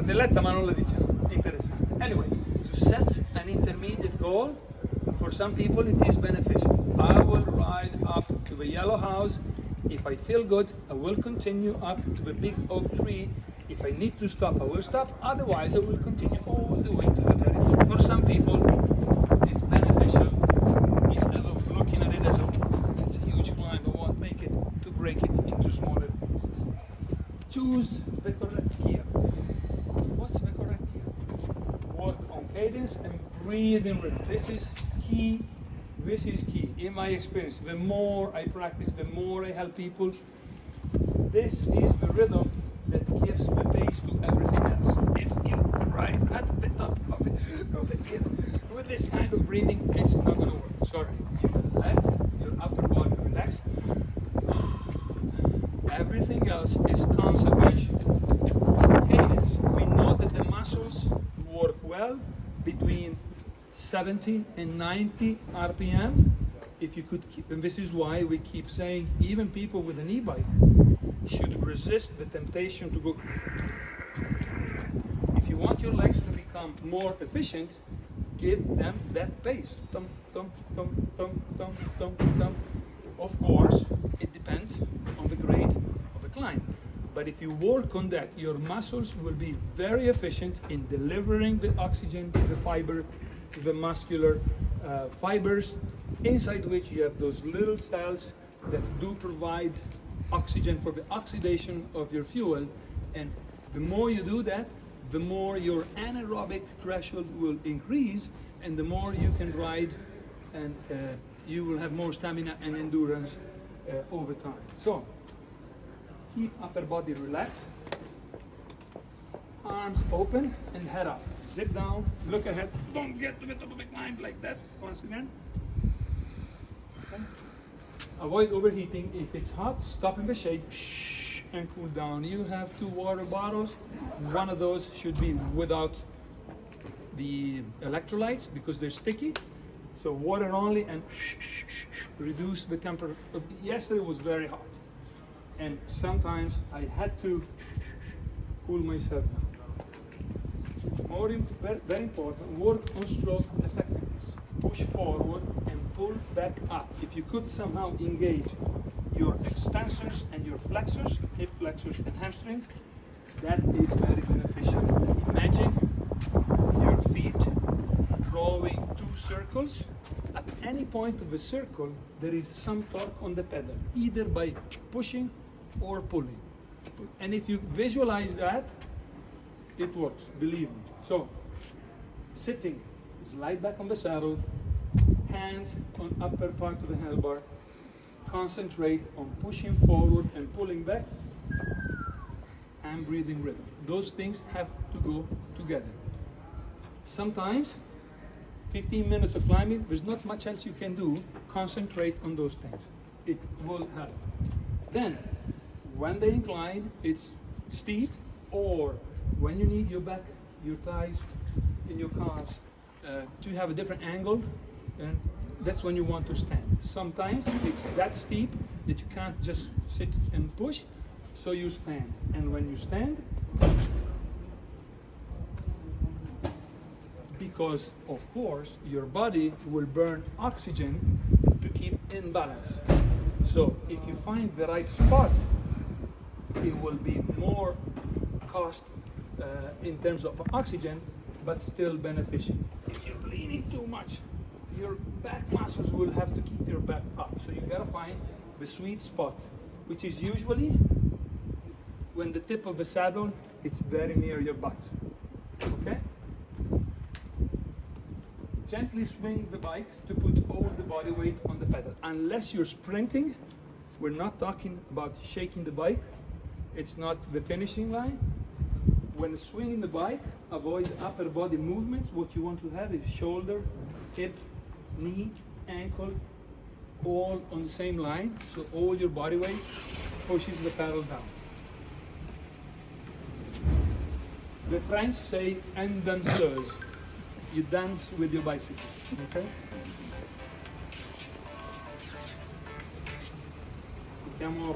barzelletta ma non la diciamo, è interessante. Anyway, to set an intermediate goal, for some people it is beneficial. I will ride up to the yellow house. If I feel good, I will continue up to the big oak tree. If I need to stop, I will stop. Otherwise, I will continue all the way to the very top. For some people, it's beneficial. Instead of looking at it as it's a huge climb, I want make it to break it into smaller pieces. Choose the correct gear. What's the correct gear? Work on cadence and breathe in rhythm. This is key. This is key. In my experience, the more I practice, the more I help people. This is the rhythm that gives the base to everything else. If you arrive at the top of it with this kind of breathing, it's not going to work. Sorry. You let your upper body relax. Everything else is conservation. Cadence. We know that the muscles work well between 70 and 90 RPM. If you could keep, and this is why we keep saying even people with an e-bike should resist the temptation to go. If you want your legs to become more efficient, give them that pace. Thump, thump, thump, thump, thump, thump, thump. Of course, it depends on the grade of the climb. But if you work on that, your muscles will be very efficient in delivering the oxygen to the fiber, to the muscular fibers, inside which you have those little cells that do provide oxygen for the oxidation of your fuel. And the more you do that, the more your anaerobic threshold will increase, and the more you can ride, and you will have more stamina and endurance over time. So keep upper body relaxed, arms open and head up. Sit down, look ahead, don't get to the top of the climb like that once again. Okay. Avoid overheating. If it's hot, stop in the shade and cool down. You have 2 water bottles. One of those should be without the electrolytes because they're sticky. So water only, and reduce the temperature. Yesterday was very hot, and sometimes I had to cool myself down. Very important, work on stroke effectiveness. Push forward and pull back up. If you could somehow engage your extensors and your flexors, hip flexors and hamstrings, that is very beneficial. Imagine your feet drawing 2 circles. At any point of the circle, there is some torque on the pedal, either by pushing or pulling. And if you visualize that, it works, believe me. So, sitting, slide back on the saddle, hands on upper part of the handlebar, concentrate on pushing forward and pulling back, and breathing rhythm. Those things have to go together. Sometimes, 15 minutes of climbing, there's not much else you can do. Concentrate on those things. It will help. Then, when they incline, it's steep, or when you need your back, your thighs, and your calves to have a different angle, and that's when you want to stand. Sometimes it's that steep that you can't just sit and push, so you stand. And when you stand, because of course your body will burn oxygen to keep in balance. So if you find the right spot, it will be more cost in terms of oxygen, but still beneficial. If you're leaning too much, your back muscles will have to keep your back up. So you gotta find the sweet spot, which is usually when the tip of the saddle, it's very near your butt. Okay? Gently swing the bike to put all the body weight on the pedal. Unless you're sprinting, we're not talking about shaking the bike. It's not the finishing line. When swinging the bike, avoid upper body movements. What you want to have is shoulder, hip, knee, ankle, all on the same line. So all your body weight pushes the pedal down. The French say "en danseuse." You dance with your bicycle, okay? Mettiamo